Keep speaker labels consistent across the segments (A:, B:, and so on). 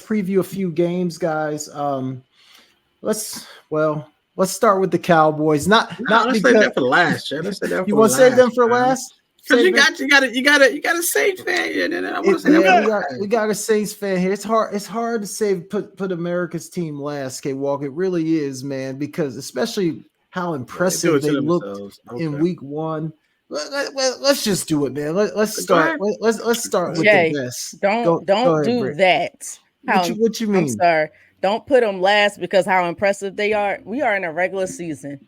A: preview a few games, guys. Let's let's start with the Cowboys.
B: No,
A: Not
B: let's save
A: because
B: that for last, Jay. Let's save that
A: you
B: for
A: want to save them
B: last,
A: for
B: man.
A: last.
B: Because
A: Save them.
B: you got a Saints fan, and I want to say that
A: Yeah,
B: for
A: we
B: last.
A: got a Saints fan here. It's hard to say put America's team last, K Walk. It really is, man, because especially how
B: Yeah, they do
A: impressive
B: it to
A: they looked
B: themselves.
A: in
B: Okay.
A: week one. Let's just do it, man. Let's
B: Go
A: start.
B: ahead.
A: Let's start with the
C: Jay,
A: best. Go
C: don't
A: ahead,
C: do
A: Britt.
C: that. How
A: What you
C: I'm
A: mean?
C: sorry. Don't put them last because how impressive they are. We are in a regular season.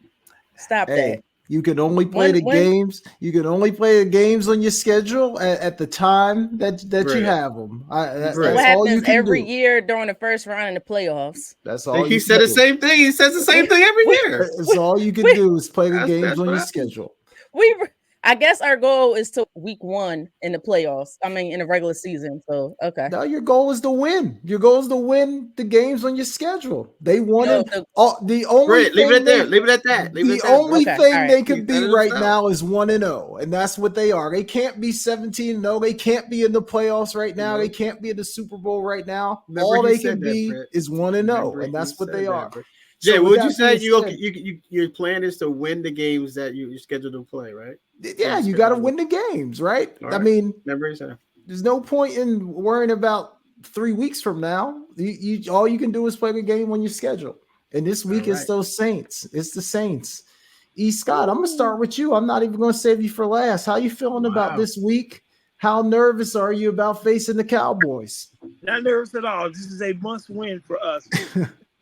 C: Stop that.
A: Hey, you can only play
C: When
A: the games. You can only play the games on your schedule at the time that you
B: Brett.
A: have them.
C: so what
A: That's
B: Brett.
A: all you
C: happens
A: can
C: every
A: do.
C: year during the first round in the playoffs?
A: That's
B: Think
A: all
B: he
A: you can
B: said the
A: do.
B: same thing. He says the same
C: We
B: thing every
C: we
B: year.
A: That's
C: we
A: all you can
C: we,
A: do is play the games
B: That's
A: on
B: what
A: your
B: happens.
A: schedule.
C: we I guess our goal is to week one in the playoffs. I mean in the regular season. So okay.
A: Now your goal is to win. Your goal is to win the games on your schedule. They won
C: No,
A: it. The only
B: Brett, leave it
A: thing
B: at that.
A: they
B: Leave it at that. Leave it
A: the
B: at that, Brett.
A: only
C: okay. All
A: thing
C: right.
A: they
B: He
A: could
B: said
A: be
B: it
A: right
B: himself.
A: now is 1-0, and that's what they are. They can't be 17-0. They can't be in the playoffs right now. They
B: No.
A: can't be in the Super Bowl right now.
B: Remember
A: All
B: he
A: they
B: said
A: can
B: that,
A: be
B: Brett.
A: is 1-0,
B: Remember
A: and
B: he
A: that's what they
B: said that,
A: are.
B: Brett.
A: So
B: Jay,
A: with
B: what you
A: that
B: say?
A: being
B: You
A: said,
B: your plan is to win the games that you're scheduled to play, right? Or
A: yeah,
B: you
A: you got to
B: scheduled to
A: win the games, right?
B: All
A: I
B: right.
A: mean,
B: Remember he said that.
A: there's no point in worrying about 3 weeks from now. You all you can do is play the game on your schedule. And this
B: All
A: week it's
B: right.
A: those Saints. It's the Saints. E. Scott, I'm gonna
B: Ooh.
A: start with you. I'm not even gonna save you for last. How you feeling about
B: Wow.
A: this week? How nervous are you about facing the Cowboys?
D: Not nervous at all. This is a must win for us.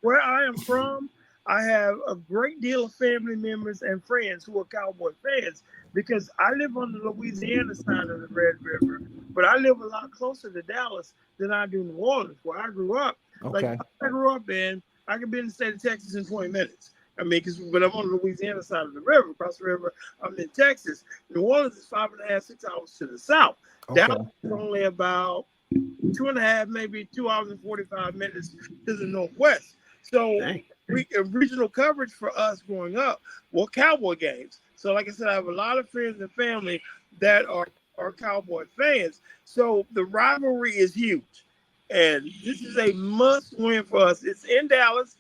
D: Where I am from, I have a great deal of family members and friends who are Cowboy fans because I live on the Louisiana side of the Red River, but I live a lot closer to Dallas than I do New Orleans, where I grew up. Like
A: Okay.
D: I grew up in, I could be in the state of Texas in 20 minutes. I mean, but I'm on the Louisiana side of the river, across the river. I'm in Texas. New Orleans is 5.5, 6 hours to the south.
A: Okay.
D: Dallas is only about 2.5, maybe 2 hours and 45 minutes to the northwest. So
B: Dang.
D: regional coverage for us growing up were Cowboy games. So like I said, I have a lot of friends and family that are Cowboy fans. So the rivalry is huge. And this is a must win for us. It's in Dallas.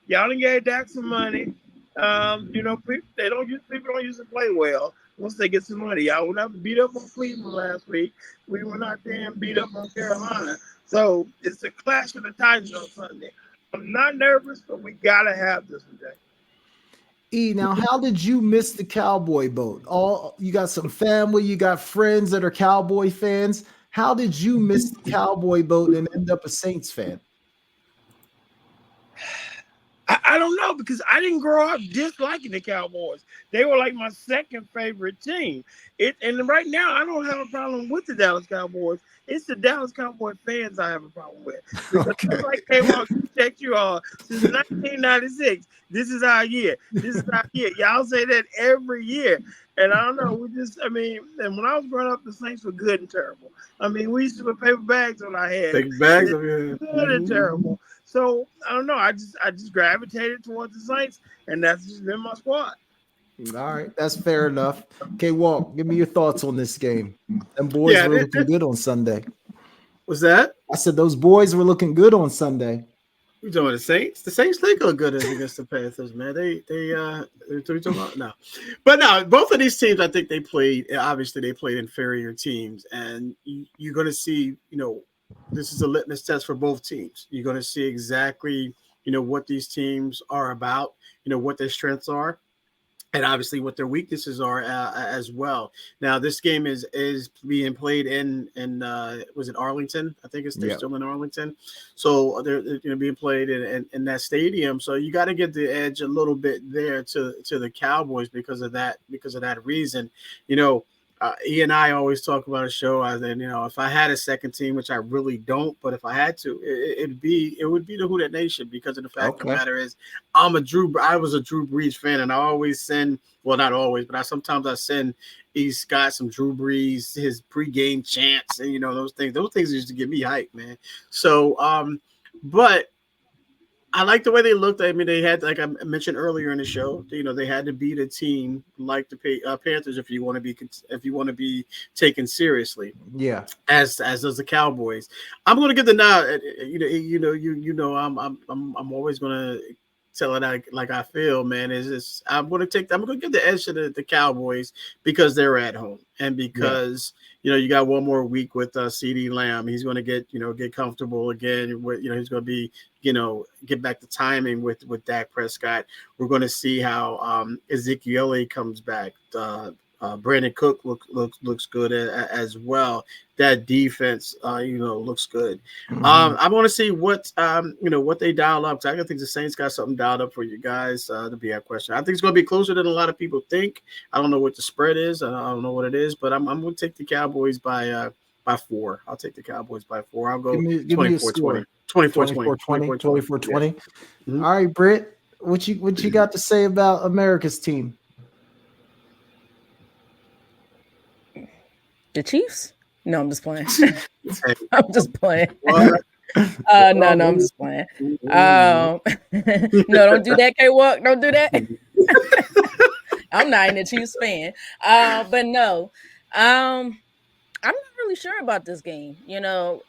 D: Y'all done gave Dak some money. People don't usually play well once they get some money. Y'all went out and beat up on Cleveland last week. We went out there and beat up on Carolina. So it's a clash of the Titans on Sunday. I'm not nervous, but we gotta have this one, Jay.
A: E, now how did you miss the Cowboy boat? All you got some family, you got friends that are Cowboy fans. How did you miss the Cowboy boat and end up a Saints fan?
D: I don't know because I didn't grow up disliking the Cowboys. They were like my second favorite team. And right now I don't have a problem with the Dallas Cowboys. It's the Dallas Cowboy fans I have a problem with. Because
A: Okay.
D: like came out check you all since 1996. This is our year. This is our year. Y'all say that every year. And I don't know. And when I was growing up, the Saints were good and terrible. I mean, we used to put paper bags on our heads.
B: Take bags of your
D: Good and terrible. So I don't know. I just gravitated towards the Saints, and that's just been my squad.
A: All right, that's fair enough. Okay, Walt, give me your thoughts on this game. Them boys
B: Yeah,
A: were looking good on Sunday.
B: was that?
A: I said those boys were looking good on Sunday.
B: You talking about the Saints? The Saints they look good against the Panthers, man. They we talking about no, but no. Both of these teams, I think they played. Obviously, they played inferior teams, and you're going to see. This is a litmus test for both teams. You're going to see exactly what these teams are about. What their strengths are. And obviously, what their weaknesses are as well. Now, this game is being played in was it Arlington? I think they're
A: Yeah.
B: still in Arlington, so they're being played in that stadium. So you got to get the edge a little bit there to the Cowboys because of that reason. He and I always talk about a show. As in, if I had a second team, which I really don't, but if I had to, it would be the Who Dat Nation because of the fact of the
A: Okay.
B: matter is I was a Drew Brees fan, and I always send, well, not always, but sometimes I send he's got some Drew Brees, his pregame chants, and those things used to get me hyped, man. So, but I like the way they looked. I mean, they had, like I mentioned earlier in the show, they had to beat a team like the Panthers if you want to be taken seriously.
A: Yeah,
B: as does the Cowboys. I'm going to give the nod. I'm always going to tell it like I feel, man. Is this? I'm going to give the edge to the Cowboys because they're at home and because you got one more week with CD Lamb. He's going to get comfortable again. He's going to be get back to timing with Dak Prescott. We're going to see how Ezekiel comes back. Brandon Cook looks good as well. That defense, looks good.
A: Mm-hmm.
B: I want to see what they dial up. Because I think the Saints got something dialed up for you guys to be a question. I think it's going to be closer than a lot of people think. I don't know what the spread is. I don't know what it is, but I'm going to take the Cowboys by 4. I'll take the Cowboys by 4. I'll go 24-20. 24-20.
A: 24-20.
B: Mm-hmm.
A: All right, Britt, what you got to say about America's team?
C: The Chiefs? No, I'm just playing. I'm just playing.
B: What?
C: No, I'm just playing. No, don't do that, K-Walk. Don't do that. I'm not even a Chiefs fan. But no, I'm not really sure about this game.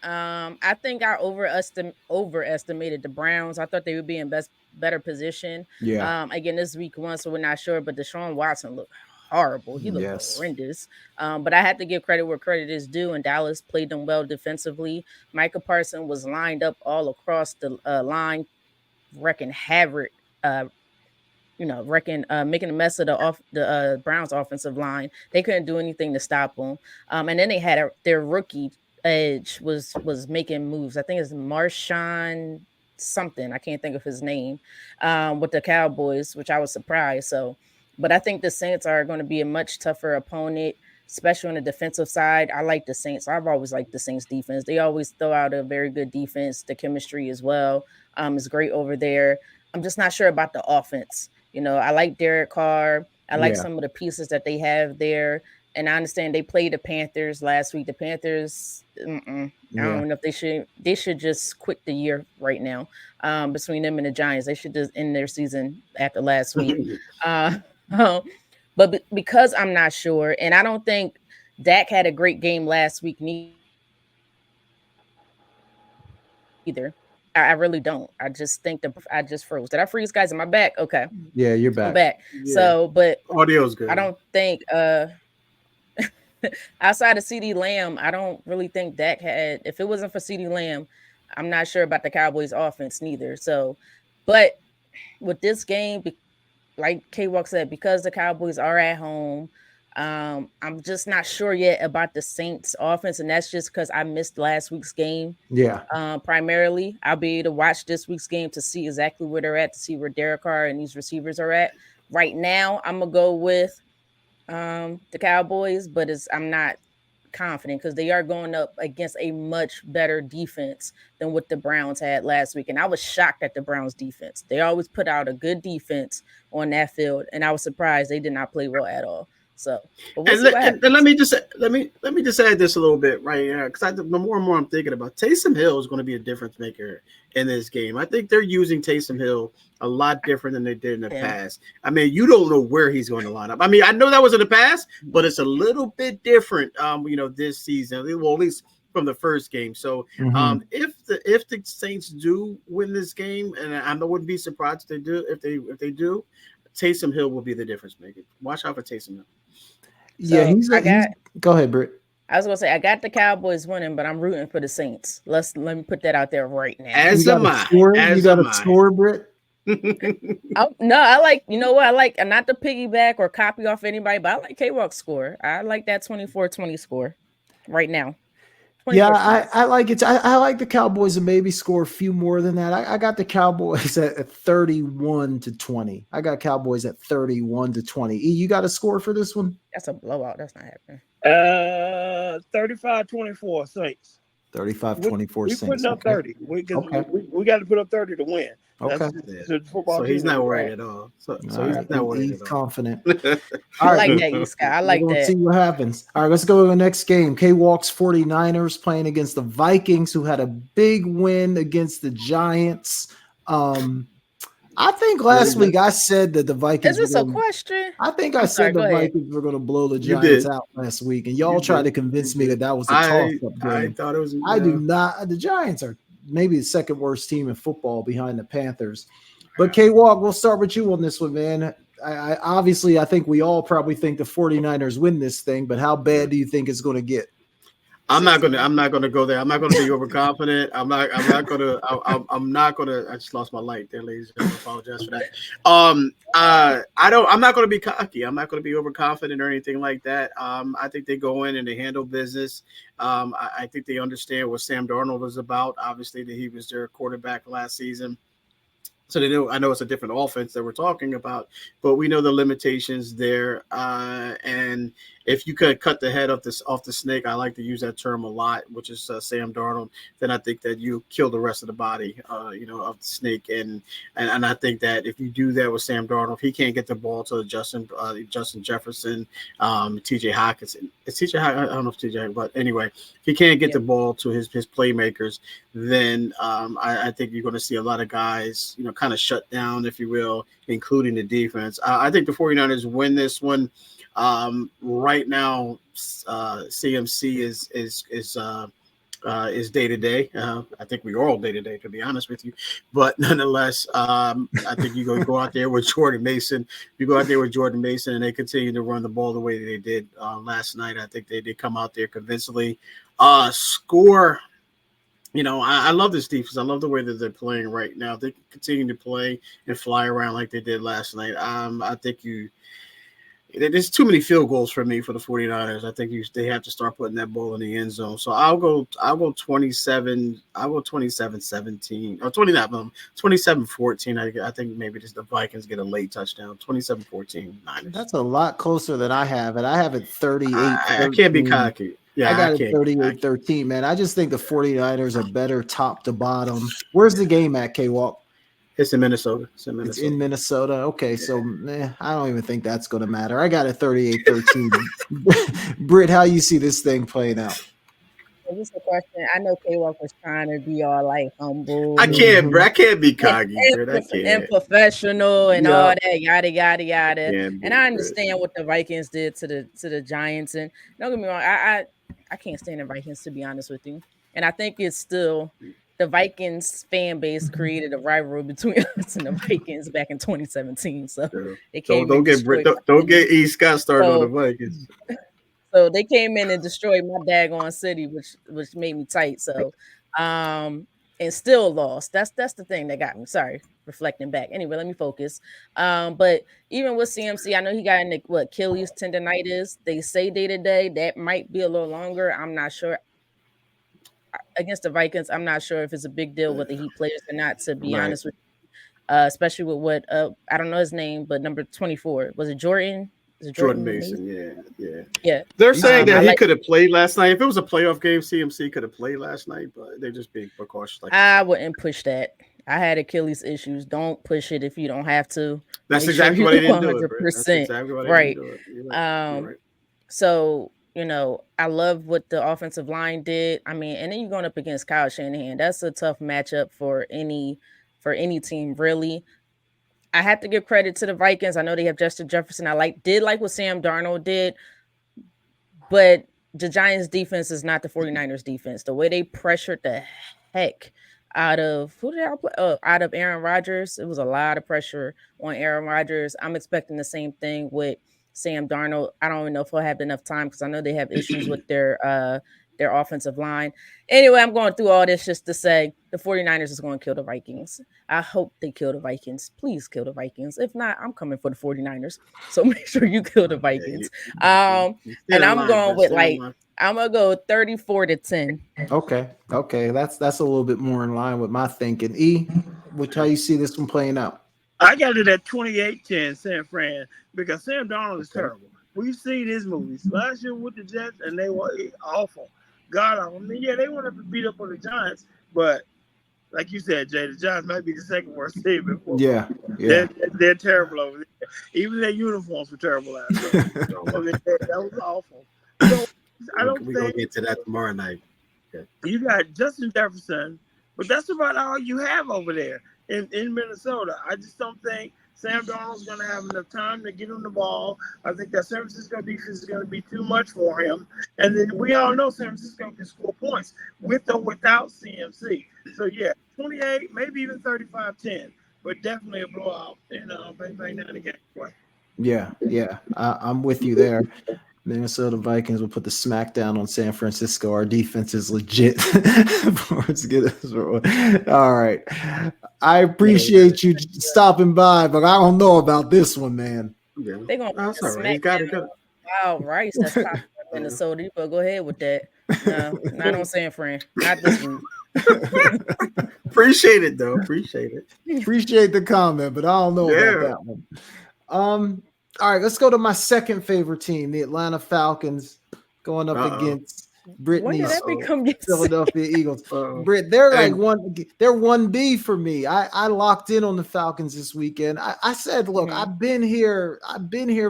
C: I think I overestimated the Browns. I thought they would be in better position.
A: Yeah.
C: Again, this week 1, so we're not sure. But Deshaun Watson looked horrible. He looked horrendous. But I had to give credit where credit is due, and Dallas played them well defensively. Micah Parsons was lined up all across the line, wrecking havoc. Making a mess of the Browns offensive line. They couldn't do anything to stop them. And then they had their rookie edge was making moves. I think it's Marshawn something. I can't think of his name with the Cowboys, which I was surprised. But I think the Saints are going to be a much tougher opponent, especially on the defensive side. I like the Saints. I've always liked the Saints defense. They always throw out a very good defense. The chemistry as well is great over there. I'm just not sure about the offense. I like Derek Carr. I like some of the pieces that they have there. And I understand they played the Panthers last week. The Panthers, I don't know if they should just quit the year right now. Between them and the Giants, they should just end their season after last week. But because I'm not sure, and I don't think Dak had a great game last week either. I really don't. I just think I just froze. Did I freeze, guys? Am I back? Okay.
A: Yeah, you're back.
C: I'm back.
B: Yeah.
C: So, but
B: audio's good.
C: I don't think outside of CD Lamb, I don't really think Dak had. If it wasn't for CD Lamb, I'm not sure about the Cowboys offense neither. So, but with this game, like K-Walk said, because the Cowboys are at home, I'm just not sure yet about the Saints offense. And that's just because I missed last week's game.
A: Yeah.
C: Primarily, I'll be able to watch this week's game to see exactly where they're at, to see where Derek Carr and these receivers are at. Right now, I'm going to go with the Cowboys, but I'm not confident because they are going up against a much better defense than what the Browns had last week. And I was shocked at the Browns defense. They always put out a good defense on that field, and I was surprised they did not play well at all. So,
B: and let me just add this a little bit right here, because the more and more I'm thinking about Taysom Hill is going to be a difference maker in this game. I think they're using Taysom Hill a lot different than they did in the past. I mean, you don't know where he's going to line up. I mean, I know that was in the past, but it's a little bit different. This season, well, at least from the first game. So, if the Saints do win this game, and I wouldn't be surprised if they do, Taysom Hill will be the difference maker. Watch out for Taysom Hill.
A: Yeah, go ahead, Britt.
C: I was gonna say I got the Cowboys winning, but I'm rooting for the Saints. Let me put that out there right now.
A: You got a score, Britt?
C: No, I like, I like not to piggyback or copy off anybody, but I like K-Walk's score. I like that 24-20 score right now.
A: Yeah, I like it. I like the Cowboys to maybe score a few more than that. I got the Cowboys at 31-20. I got Cowboys at 31-20. E, you got a score for this one?
C: That's a blowout. That's not happening.
D: 35-24 Saints.
A: 35-24 Saints.
D: We putting up 30. We got to put up 30 to win.
A: Okay.
B: So he's not worried at all. So he's not worried at all.
A: Confident.
C: I like that, East guy. I like that.
A: Let's see what happens. All right, let's go to the next game. K-Walk's 49ers playing against the Vikings, who had a big win against the Giants. I think last week I said that the
C: Is
A: Vikings were
C: this a
A: going.
C: question?
A: I think I
C: I'm sorry,
A: said the
C: go ahead.
A: Vikings were going to blow the
B: You
A: Giants
B: did.
A: out last week, and y'all
B: You
A: tried to
B: did.
A: convince
B: You
A: me
B: did.
A: that was a toss-up
B: I
A: game.
B: thought it was.
A: I do not. The Giants are maybe the second worst team in football behind the Panthers. But K-Walk, we'll start with you on this one, man. I obviously, I think we all probably think the 49ers win this thing, but how bad do you think it's going to get?
B: I'm not gonna go there. I'm not gonna be overconfident. I'm not gonna. I'm not gonna. I just lost my light there, ladies and gentlemen. I apologize for that. I'm not gonna be cocky. I'm not gonna be overconfident or anything like that. I think they go in and they handle business. I think they understand what Sam Darnold is about. Obviously, that he was their quarterback last season. So they know. I know it's a different offense that we're talking about, but we know the limitations there. And if you could cut the head off the snake, I like to use that term a lot, which is Sam Darnold. Then I think that you kill the rest of the body, of the snake. And I think that if you do that with Sam Darnold, if he can't get the ball to Justin Jefferson, T.J. Hockenson. It's T.J. I don't know if T.J. But anyway, if he can't get the ball to his playmakers, then I think you're going to see a lot of guys, kind of shut down, if you will, including the defense. I think the 49ers win this one. Right now, CMC is day to day. I think we are all day to day, to be honest with you. But nonetheless, I think you go out there with Jordan Mason. You go out there with Jordan Mason, and they continue to run the ball the way they did last night. I think they did come out there convincingly. Score. I love this defense. I love the way that they're playing right now. If they continue to play and fly around like they did last night, I think there's too many field goals for me for the 49ers. I think they have to start putting that ball in the end zone. So I'll go 27. I'll go 27-17 or 27-14. I think maybe just the Vikings get a late touchdown. 27-14 Niners.
A: That's a lot closer than I have it. I have it 38.
B: I can't be cocky. Yeah,
A: I got it 38-13, man. I just think the 49ers are better top to bottom. Where's the game at, K-Walk?
B: It's in Minnesota. It's
A: in Minnesota. Okay, yeah. So I don't even think that's going to matter. I got it 38-13. Britt, how you see this thing playing out?
C: This is a question. I know K-Walk was trying to be all like humble.
B: I can't be cocky,
C: and professional and all that, yada yada yada. And I understand what the Vikings did to the Giants. And don't get me wrong, I can't stand the Vikings, to be honest with you. And I think it's still the Vikings fan base created a rivalry between us and the Vikings back in 2017. So they came. Don't
B: get E. Scott started on the Vikings.
C: So they came in and destroyed my daggone city, which made me tight. So, and still lost. That's the thing that got me. Sorry, reflecting back. Anyway, let me focus. But even with CMC, I know he got in Achilles tendonitis. They say day to day that might be a little longer. I'm not sure. Against the Vikings, I'm not sure if it's a big deal whether he plays or not. To be honest with you, especially with what I don't know his name, but number 24 was it Jordan?
B: Jordan Mason, yeah. They're saying that he could have played last night. If it was a playoff game, CMC could have played last night, but they're just being precautious.
C: I wouldn't push that. I had Achilles issues. Don't push it if you don't have to.
B: That's exactly why they didn't do it. That's exactly why they didn't do it. You're right.
C: So I love what the offensive line did. I mean, and then you're going up against Kyle Shanahan. That's a tough matchup for any team, really. I have to give credit to the Vikings. I know they have Justin Jefferson. I did like what Sam Darnold did, but the Giants defense is not the 49ers defense. The way they pressured the heck out of out of Aaron Rodgers, it was a lot of pressure on Aaron Rodgers. I'm expecting the same thing with Sam Darnold. I don't even know if he'll have enough time because I know they have issues with their offensive line. Anyway, I'm going through all this just to say the 49ers is going to kill the Vikings. I hope they kill the Vikings. Please kill the Vikings. If not, I'm coming for the 49ers. So make sure you kill the Vikings. And I'm going with I'm going to go 34-10.
A: Okay. That's a little bit more in line with my thinking. E, how you see this one playing out?
D: I got it at 28-10 San Fran because Sam Darnold is terrible. We've seen his movies last year with the Jets, and they were awful. God, I mean, they went up and beat up on the Giants, but like you said, Jay, the Giants might be the second worst team in football.
A: Yeah.
D: They're terrible over there. Even their uniforms were terrible last year. That was awful. So, I don't think
B: we're gonna get to that tomorrow night.
D: You got Justin Jefferson, But that's about all you have over there in Minnesota. I just don't think Sam Darnold's going to have enough time to get him the ball. I think that San Francisco defense is going to be too much for him. And then we all know San Francisco can score points with or without CMC. So, yeah, 28, maybe even 35-10, but definitely a blowout. And bang, bang, down the game play.
A: Yeah, I'm with you there. Minnesota Vikings will put the smackdown on San Francisco. Our defense is legit. All right. I appreciate you stopping by, but I don't know about this one, man.
B: Yeah.
C: They're going to
B: That's all right. He's got it good.
C: Wow, Rice, that's top Minnesota. You better go ahead with that. No, not on San Fran. Not this week.
B: Appreciate it, though. Appreciate it.
A: Appreciate the comment, but I don't know about that one. All right, let's go to my second favorite team, the Atlanta Falcons, going up against Brittany's Philadelphia Eagles. Britt, they're like they're 1B for me. I locked in on the Falcons this weekend. I said, look, I've been here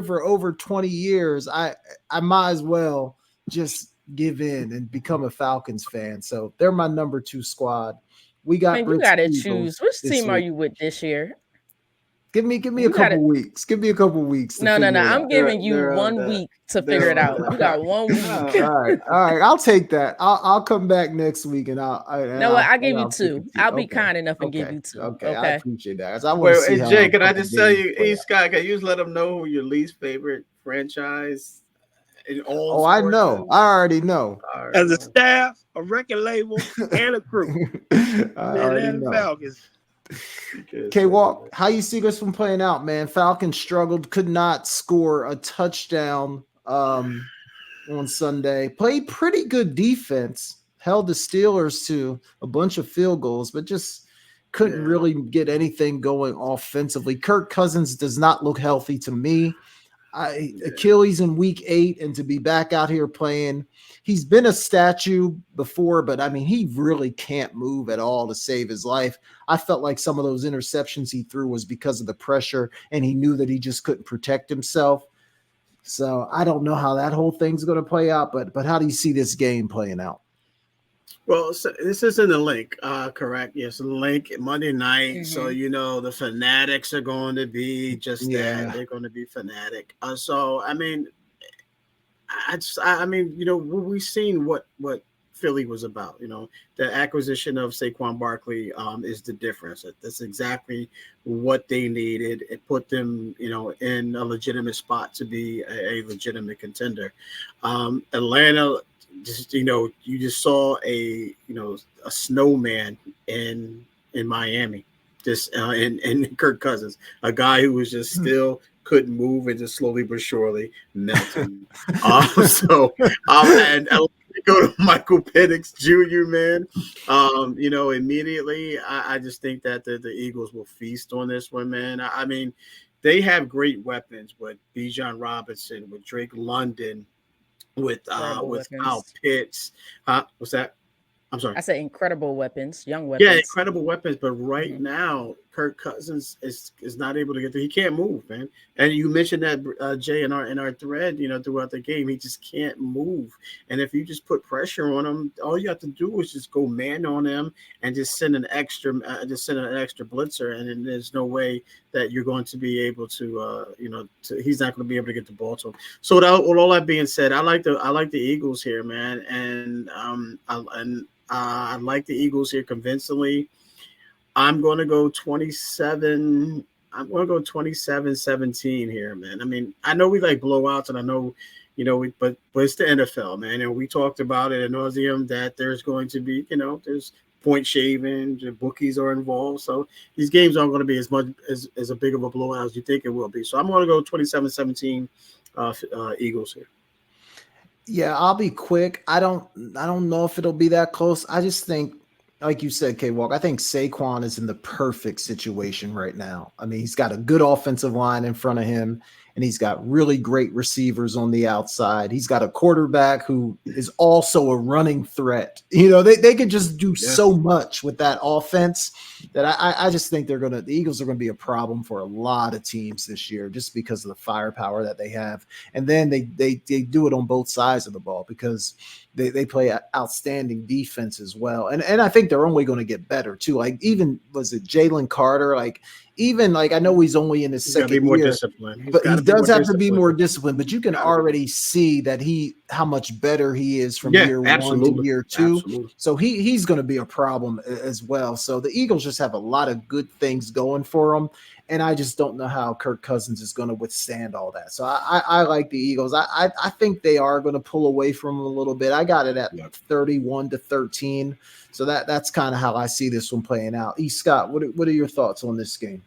A: for over 20 years. I might as well just give in and become a Falcons fan. So they're my number 2 squad. We got
C: you gotta choose. Which team are you with this year?
A: Give me a couple weeks. Give me a couple weeks.
C: No. I'm giving you 1 week to figure it out. You got 1 week.
A: All right. I'll take that. I'll come back next week and
C: I'll give you 2. I'll be kind enough and give you 2.
A: Okay. I appreciate that.
B: Hey, Jay, can I just tell you, Scott, can you just let them know who your least favorite franchise in all?
A: I know. I already know.
D: As a staff, a record label, and a crew.
A: I already know.
D: Falcons.
A: K-Walk, how you see this one playing out, man? Falcons struggled, could not score a touchdown on Sunday. Played pretty good defense, held the Steelers to a bunch of field goals, but just couldn't really get anything going offensively. Kirk Cousins does not look healthy to me. Achilles in week 8, and to be back out here playing, he's been a statue before, but I mean, he really can't move at all to save his life. I felt like some of those interceptions he threw was because of the pressure, and he knew that he just couldn't protect himself. So I don't know how that whole thing's going to play out, but how do you see this game playing out?
B: Well, so this is in the link, correct? Yes, the link Monday night. So the fanatics are going to be just that. They're going to be fanatic. So I mean, we've seen what Philly was about. The acquisition of Saquon Barkley is the difference. That's exactly what they needed. It put them, in a legitimate spot to be a legitimate contender. Atlanta. You just saw a snowman in Miami, just in Kirk Cousins, a guy who was just still couldn't move and just slowly but surely melting. And go to Michael Penix Jr., man. Immediately, I just think that the Eagles will feast on this one, man. I mean, they have great weapons with Bijan Robinson, with Drake London, with Kyle Pitts. What's that? I'm sorry.
C: I said incredible weapons, young weapons.
B: Yeah, incredible weapons. But right now, Kirk Cousins is not able to get there. He can't move, man. And you mentioned that, Jay, in our thread, throughout the game, he just can't move. And if you just put pressure on him, all you have to do is just go man on him and just send an extra blitzer. And then there's no way that you're going to be able to, he's not going to be able to get the ball to him. So with all that being said, I like the Eagles here, man. And I like the Eagles here convincingly. I'm going to go 27. I'm going to go 27-17 here, man. I mean, I know we like blowouts, and I know, but it's the NFL, man. And we talked about it ad nauseum that there's going to be, there's point shaving, the bookies are involved. So these games aren't going to be as much as a big of a blowout as you think it will be. So I'm going to go 27-17 Eagles here.
A: Yeah, I'll be quick. I don't know if it'll be that close. I just think, like you said, K-Walk, I think Saquon is in the perfect situation right now. I mean, he's got a good offensive line in front of him, and he's got really great receivers on the outside. He's got a quarterback who is also a running threat. They could just do so much with that offense that I just think the Eagles are going to be a problem for a lot of teams this year just because of the firepower that they have. And then they do it on both sides of the ball because they play outstanding defense as well. And I think they're only going to get better too. Like even was it Jalen Carter? Like even like I know he's only in his second
B: more
A: year,
B: disciplined.
A: but he does have to be more disciplined. But you can already see that how much better he is from year 1 to year 2.
B: Absolutely.
A: So he's going to be a problem as well. So the Eagles just have a lot of good things going for them. And I just don't know how Kirk Cousins is going to withstand all that. So I like the Eagles. I think they are going to pull away from them a little bit. I got it at 31-13. So that's kind of how I see this one playing out. E. Scott, what are your thoughts on this game?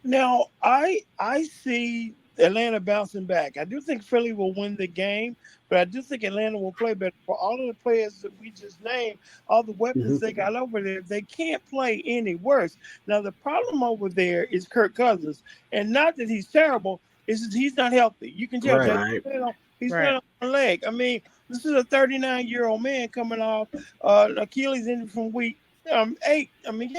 D: Now, I see Atlanta bouncing back. I do think Philly will win the game, but I do think Atlanta will play better. For all of the players that we just named, all the weapons they got over there, they can't play any worse. Now, the problem over there is Kirk Cousins, and not that he's terrible, it's that he's not healthy. You can tell he's playing on one leg. I mean, this is a 39-year-old man coming off Achilles injury from week 8. I mean,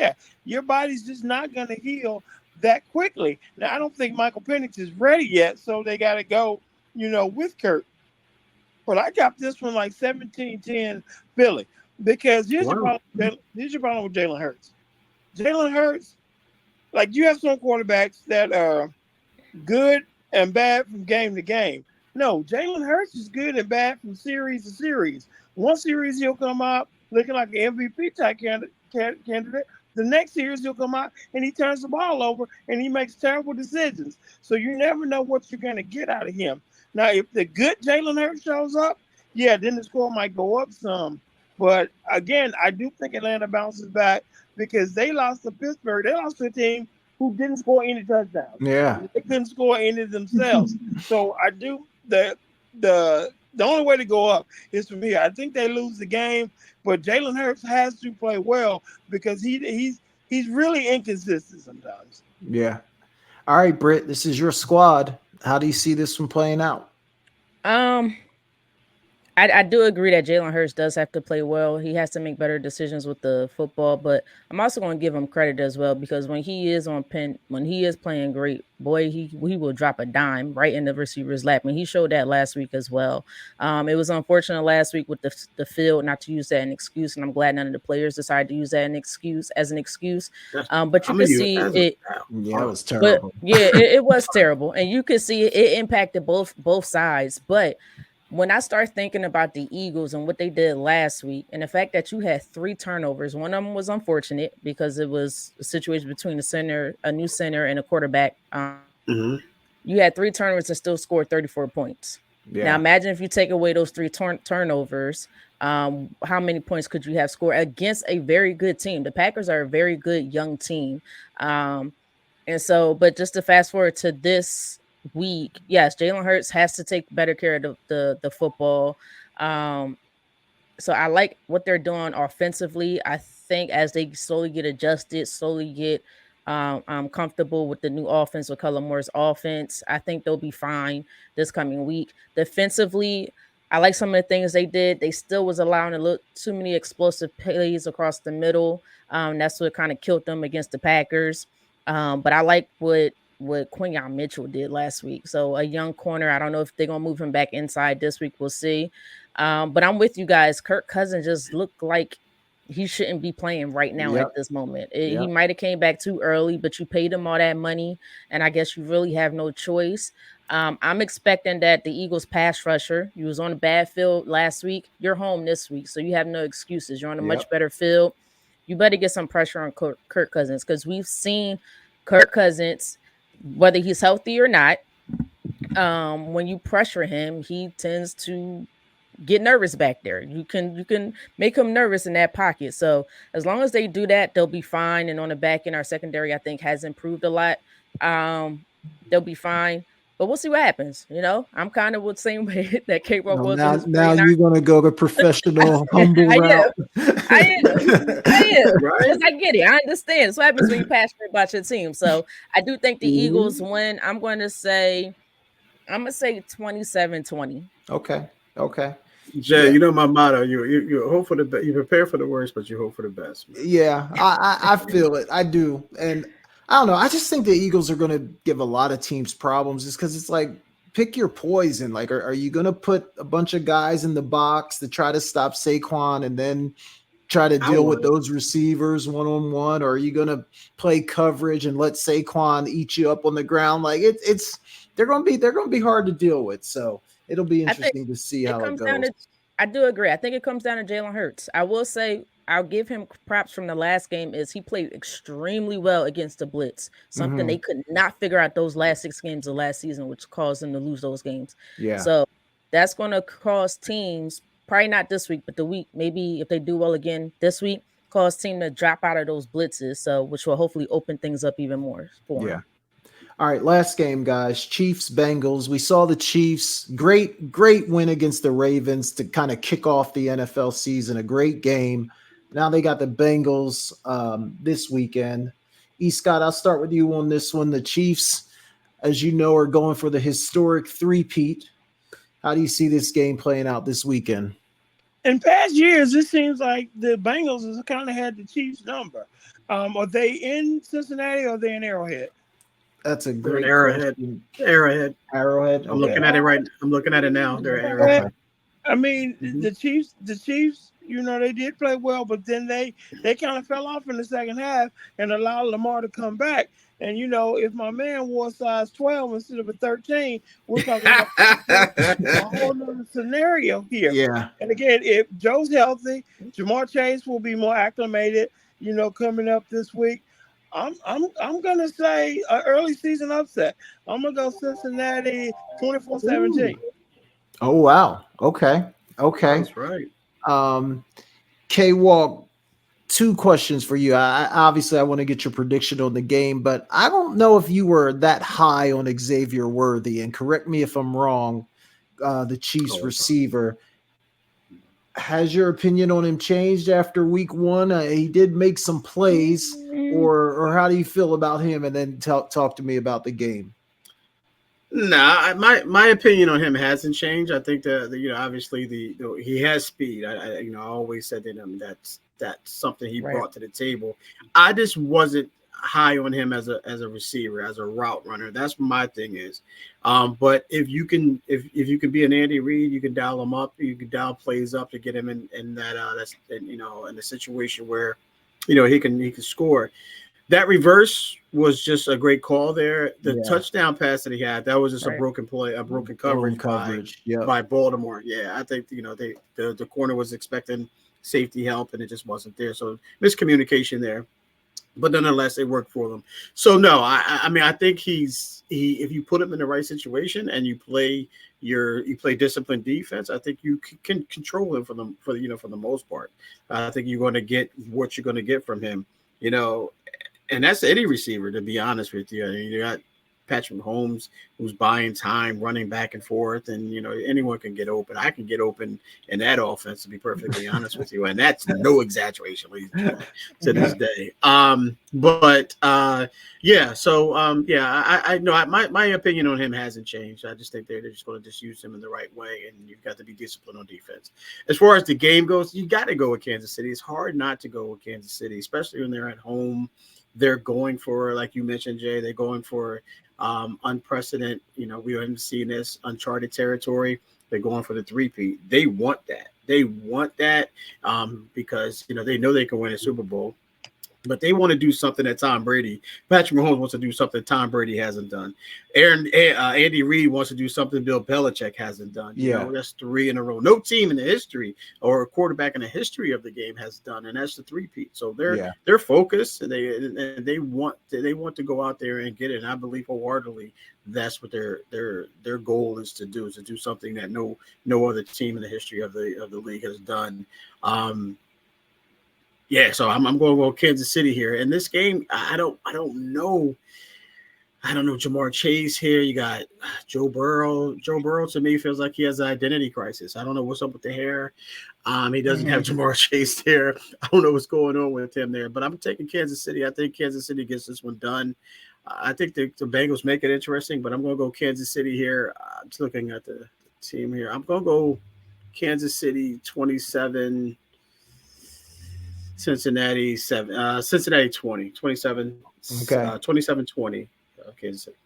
D: your body's just not going to heal that quickly. Now, I don't think Michael Penix is ready yet, so they got to go, with Kirk. But I got this one like 17-10 Philly because here's your problem with Jalen Hurts. Jalen Hurts, like you have some quarterbacks that are good and bad from game to game. No, Jalen Hurts is good and bad from series to series. One series he'll come out looking like an MVP type candidate. The next series he'll come out and he turns the ball over and he makes terrible decisions. So you never know what you're going to get out of him. Now, if the good Jalen Hurts shows up, then the score might go up some. But again, I do think Atlanta bounces back because they lost to Pittsburgh. They lost to a team who didn't score any touchdowns.
A: Yeah.
D: They couldn't score any themselves. So I do the only way to go up is from here. I think they lose the game, but Jalen Hurts has to play well because he's really inconsistent sometimes.
A: Yeah. All right, Britt, this is your squad. How do you see this one playing out?
C: I do agree that Jalen Hurts does have to play well. He has to make better decisions with the football, but I'm also going to give him credit as well because when he is when he is playing great, boy, he will drop a dime right in the receiver's lap. And he showed that last week as well. It was unfortunate last week with the field, not to use that as an excuse, and I'm glad none of the players decided to use that as an excuse. But you could see it.
A: Yeah, it was terrible.
C: It was terrible, and you could see it impacted both sides, but when I start thinking about the Eagles and what they did last week and the fact that you had 3 turnovers, one of them was unfortunate because it was a situation between a new center and a quarterback. You had 3 turnovers and still scored 34 points. Yeah. Now imagine if you take away those 3 turnovers, how many points could you have scored against a very good team? The Packers are a very good young team. But just to fast forward to this week, yes, Jalen Hurts has to take better care of the football. So I like what they're doing offensively. I think as they slowly get adjusted, slowly get comfortable with the new offense, with Kellen Moore's offense, I think they'll be fine this coming week. Defensively, I like some of the things they did. They still was allowing a little too many explosive plays across the middle. That's what kind of killed them against the Packers. But I like what Quinyon Mitchell did last week. So a young corner. I don't know if they're going to move him back inside this week. We'll see. But I'm with you guys. Kirk Cousins just looked like he shouldn't be playing right now at this moment. He might have came back too early, but you paid him all that money, and I guess you really have no choice. I'm expecting that the Eagles pass rusher, you was on a bad field last week, you're home this week, so you have no excuses. You're on a much better field. You better get some pressure on Kirk Cousins because we've seen Kirk Cousins, whether he's healthy or not, when you pressure him, he tends to get nervous back there. You can make him nervous in that pocket. So as long as they do that, they'll be fine. And on the back end, our secondary, I think, has improved a lot. They'll be fine. But we'll see what happens. I'm kind of with the same way that K-Rock was.
A: Now you're going to go the professional, humble route.
C: I am. Because I get it. I understand. That's what happens when you're passionate about your team. So I do think the Eagles win. I'm going to say I'm gonna say 27-20.
A: Okay. Okay.
B: Jay,
A: Yeah.
B: you know my motto. You hope for the best. You prepare for the worst, but you hope for the best, man.
A: Yeah, I feel it. I do. And I don't know. I just think the Eagles are going to give a lot of teams problems just because it's like, pick your poison. Like, are you going to put a bunch of guys in the box to try to stop Saquon and then try to
B: I
A: deal with
B: would.
A: those receivers one-on-one? Or are you going to play coverage and let Saquon eat you up on the ground? Like, it's they're going to be hard to deal with. So it'll be
C: I think
A: interesting to see
C: it
A: how it
C: comes down
A: goes.
C: to. I do agree. I think it comes down to Jalen Hurts. I will say I'll give him props from the last game is he played extremely well against the blitz. Something
A: Mhm.
C: they could not figure out those last 6 games of last season, which caused them to lose those games.
A: Yeah.
C: So that's going to cause teams probably not this week, but the week maybe if they do well again this week, cause team to drop out of those blitzes. So which will hopefully open things up even more for
A: Yeah.
C: him.
A: All right, last game, guys. Chiefs, Bengals. We saw the Chiefs. Great win against the Ravens to kind of kick off the NFL season. A great game. Now they got the Bengals this weekend. E. Scott, I'll start with you on this one. The Chiefs, as you know, are going for the historic three-peat. How do you see this game playing out this weekend?
D: In past years, it seems like the Bengals has kind of had the Chiefs' number. Are they in Cincinnati or are they in Arrowhead?
A: That's a
B: They're an
A: great
B: Arrowhead.
A: question.
B: Arrowhead.
A: Arrowhead.
B: I'm
A: Okay.
B: looking at it right. I'm looking at it now. They're an
D: Arrowhead.
B: Arrowhead.
D: I mean,
B: Mhm.
D: the Chiefs, they did play well, but then they kind of fell off in the second half and allowed Lamar to come back. And if my man wore size 12 instead of a 13, we're talking about a whole nother scenario here.
A: Yeah.
D: And again, if Joe's healthy, Jamar Chase will be more acclimated, coming up this week. I'm gonna say an early season upset. I'm gonna go Cincinnati 24-17.
A: Oh, wow. Okay. Okay.
B: That's right.
A: K Walk, two questions for you. Obviously I want to get your prediction on the game, but I don't know if you were that high on Xavier Worthy, and correct me if I'm wrong. The Chiefs
B: Oh,
A: receiver. Has your opinion on him changed after week one? He did make some plays,
C: Mm,
A: or how do you feel about him? And then talk to me about the game.
B: nah, my opinion on him hasn't changed. I think obviously he has speed. I always said to him that's something he
C: right.
B: brought to the table. I just wasn't high on him as a receiver, as a route runner. That's my thing is. But if you can be an Andy Reid, you can dial him up. You can dial plays up to get him in that in a situation where he can score. That reverse was just a great call there. The
A: Yeah.
B: touchdown pass that he had, that was just a
C: Right.
B: broken play, a broken
A: Zone
B: coverage
A: coverage. Yep.
B: by Baltimore. Yeah, I think the corner was expecting safety help and it just wasn't there. So miscommunication there. But nonetheless, it worked for them. So no, I mean I think if you put him in the right situation and you play disciplined defense, I think you can control him for the most part. I think you're going to get what you're going to get from him. You know, and that's any receiver, to be honest with you. I mean, you got Patrick Mahomes who's buying time, running back and forth, and anyone can get open. I can get open in that offense, to be perfectly honest with you, and that's no exaggeration, ladies and gentlemen, to this day. Yeah. So I know my opinion on him hasn't changed. I just think they're just going to just use him in the right way, and you've got to be disciplined on defense. As far as the game goes, you got to go with Kansas City. It's hard not to go with Kansas City, especially when they're at home. They're going for, like you mentioned, Jay, they're going for unprecedented, we haven't seen this, uncharted territory. They're going for the three-peat. They want that. Because, they know they can win a Super Bowl. But they want to do something that Tom Brady, Patrick Mahomes wants to do something Tom Brady hasn't done. Andy Reid wants to do something Bill Belichick hasn't done. That's 3 in a row. No team in the history or a quarterback in the history of the game has done, and that's the three-peat. So they're focused, and they want to go out there and get it. And I believe wholeheartedly that's what their goal is to do something that no other team in the history of the league has done. Yeah, so I'm going to go Kansas City here. In this game, I don't know. I don't know, Jamar Chase here. You got Joe Burrow. Joe Burrow to me feels like he has an identity crisis. I don't know what's up with the hair. He doesn't have Jamar Chase there. I don't know what's going on with him there. But I'm taking Kansas City. I think Kansas City gets this one done. I think the Bengals make it interesting, but I'm going to go Kansas City here. I'm just looking at the team here. I'm going to go Kansas City 27, Cincinnati 7, Cincinnati 20, 27,
A: Okay.
B: 27-20. Kansas City.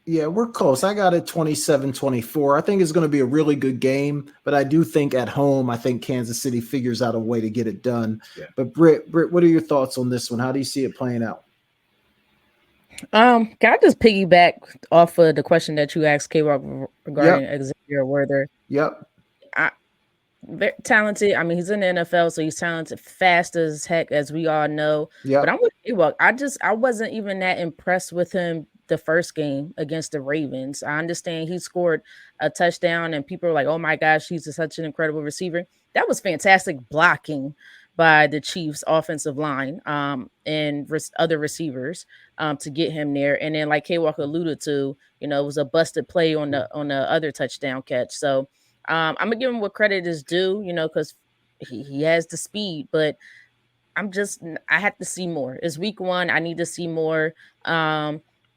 A: Yeah, we're close. I got it 27-24. I think it's going to be a really good game, but I do think at home, I think Kansas City figures out a way to get it done.
B: Yeah.
A: But Britt, what are your thoughts on this one? How do you see it playing out?
C: Can I just piggyback off of the question that you asked, K-Rock, regarding Xavier Worther?
A: Yep.
C: Very talented. I mean, he's in the NFL, so he's talented, fast as heck, as we all know.
A: Yep.
C: But I'm with K-Rock. I wasn't even that impressed with him the first game against the Ravens. I understand he scored a touchdown, and people are like, "Oh my gosh, he's such an incredible receiver." That was fantastic blocking by the Chiefs' offensive line and other receivers to get him there. And then, like K-Walk alluded to, it was a busted play on the other touchdown catch. So I'm gonna give him what credit is due, because he has the speed, but I have to see more. It's week 1. I need to see more.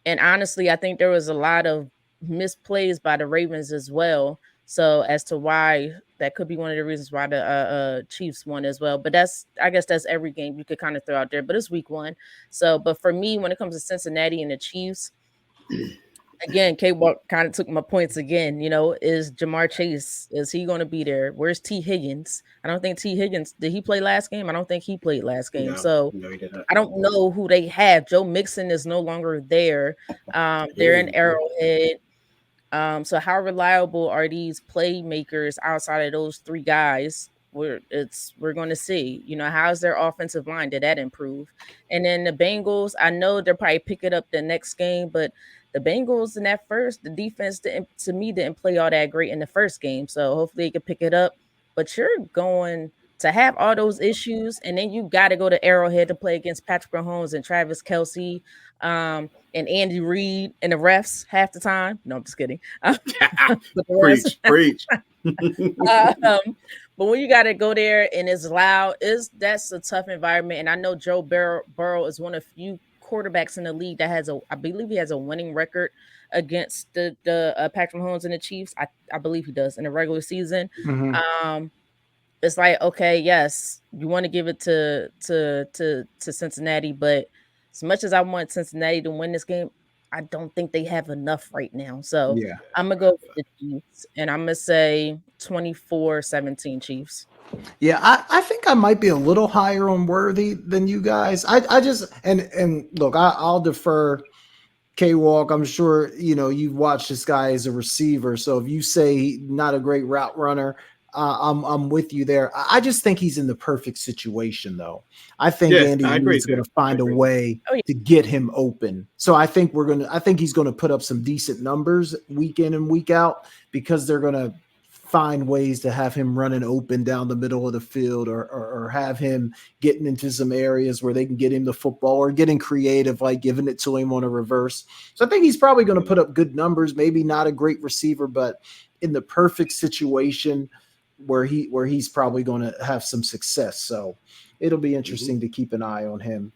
C: And honestly, I think there was a lot of misplays by the Ravens as well. So as to why that could be one of the reasons why the Chiefs won as well. But I guess that's every game you could kind of throw out there, but it's week 1. So, but for me, when it comes to Cincinnati and the Chiefs, again, K-Walk kind of took my points again. Is Jamar Chase, is he going to be there? Where's T. Higgins? I don't think T. Higgins, did he play last game? I don't think he played last game.
B: No, he did not.
C: I don't know who they have. Joe Mixon is no longer there. They're in Arrowhead. So how reliable are these playmakers outside of those 3 guys? We're going to see, how's their offensive line? Did that improve? And then the Bengals, I know they'll probably pick it up the next game, but the Bengals in that the defense didn't play all that great in the first game. So hopefully they can pick it up. But you're going to have all those issues, and then you got to go to Arrowhead to play against Patrick Mahomes and Travis Kelce and Andy Reid and the refs half the time. No, I'm just kidding.
B: Preach.
C: But when you got to go there and it's loud, that's a tough environment. And I know Joe Burrow is one of few quarterbacks in the league that I believe he has a winning record against the Patrick Mahomes and the Chiefs. I believe he does in the regular season.
A: Mm-hmm.
C: It's like, okay, yes, you want to give it to Cincinnati, but as much as I want Cincinnati to win this game, I don't think they have enough right now. So
A: yeah,
C: I'm gonna go with the Chiefs, and I'm gonna say 24-17 Chiefs.
A: Yeah, I think I might be a little higher on Worthy than you guys. I just and look, I'll defer K-Walk. I'm sure you've watched this guy as a receiver. So if you say not a great route runner, I'm with you there. I just think he's in the perfect situation, though. I think Andy Reid's going to find a way to get him open. So I think he's going to put up some decent numbers week in and week out because they're going to find ways to have him running open down the middle of the field or have him getting into some areas where they can get him the football or getting creative, like giving it to him on a reverse. So I think he's probably going to put up good numbers, maybe not a great receiver, but in the perfect situation where he's probably going to have some success. So it'll be interesting to keep an eye on him.